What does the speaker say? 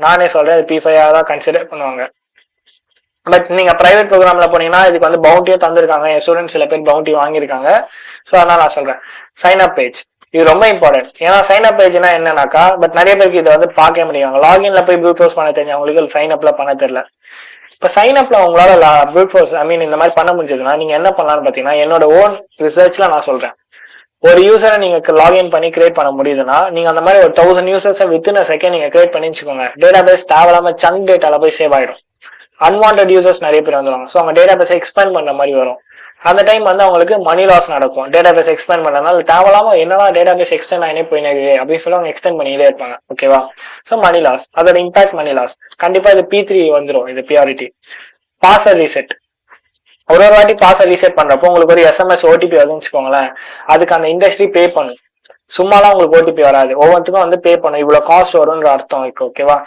நானே சொல்றேன் P5 தான் கன்சிடர் பண்ணுவாங்க. பட் நீங்க பிரைவேட் ப்ரோக்ராம்ல போனீங்கன்னா இதுக்கு வந்து பவுண்டியும் தந்திருக்காங்க, என் ஸ்டூடெண்ட் சில பேர் பவுண்டி வாங்கியிருக்காங்க. ஸோ அதனால நான் சொல்றேன் சைன் அப் பேஜ் இது ரொம்ப இம்பார்ட்டன்ட். ஏன்னா சைன் அப் பேஜ்னா என்னன்னாக்கா, பட் நிறைய பேருக்கு இதை வந்து பார்க்க முடியும். லாகின்ல போய் ப்ரூட் ஃபோர்ஸ் பண்ண தெரிஞ்சவங்களுக்கு சைன் அப்ல பண்ண தெரியல. இப்ப சைன் அப்ல உங்களால ப்ரூட் ஃபோர்ஸ் இந்த மாதிரி பண்ண முடிஞ்சதுன்னா நீங்க என்ன பண்ணலாம்னு பாத்தீங்கன்னா, என்னோட ஓன் ரிசர்ச்ல நான் சொல்றேன், ஒரு யூசரை நீங்க லாகின் பண்ணி கிரியேட் பண்ண முடியுதுன்னா நீங்க அந்த மாதிரி ஒரு 1000 யூசர்ஸை வித்தின் செகண்ட் நீங்க கிரியேட் பண்ணி வச்சுக்கோங்க. டேட்டா பேஸ் தேவையில்லாம சங்க் டேட்டால போய் சேவ் ஆயிடும். அன்வான்ட் யூசர்ஸ் நிறைய பேர் வந்துடுவாங்க. ஸோ அவங்க டேட்டா பேஸ் எக்ஸ்பேண்ட் பண்ற மாதிரி வரும். அந்த டைம் வந்து அவங்களுக்கு மணி லாஸ் நடக்கும். டேட்டா பேஸ் எக்ஸ்பேண்ட் பண்ணனால தேவையில்லாம என்னவா டேட்டா பேஸ் எக்ஸ்டெண்ட் ஆகினே போயினது அப்படின்னு சொல்லி அவங்க எக்ஸ்டெண்ட் பண்ணிட்டே இருப்பாங்க. ஓகேவா? ஸோ மணி லாஸ், அதோட இம்பாக்ட் மணி லாஸ். கண்டிப்பா இது P3 வந்துடும். இது பியூரிட்டி. பாஸ்வேர்ட் ரீசெட், ஒரு வாட்டி பாஸ்வேர்ட் ரீசெட் பண்றப்போ உங்களுக்கு ஒரு SMS OTP வருதுன்னு வச்சுக்கோங்களேன். அதுக்கு அந்த இண்டஸ்ட்ரி பே பண்ணும். சும்மாலாம் உங்களுக்கு OTP வராது. ஒவ்வொன்றுக்கும் வந்து பே பண்ணும். இவ்வளவு காஸ்ட் வரும்ன்ற அர்த்தம் இருக்கு. ஓகேவா?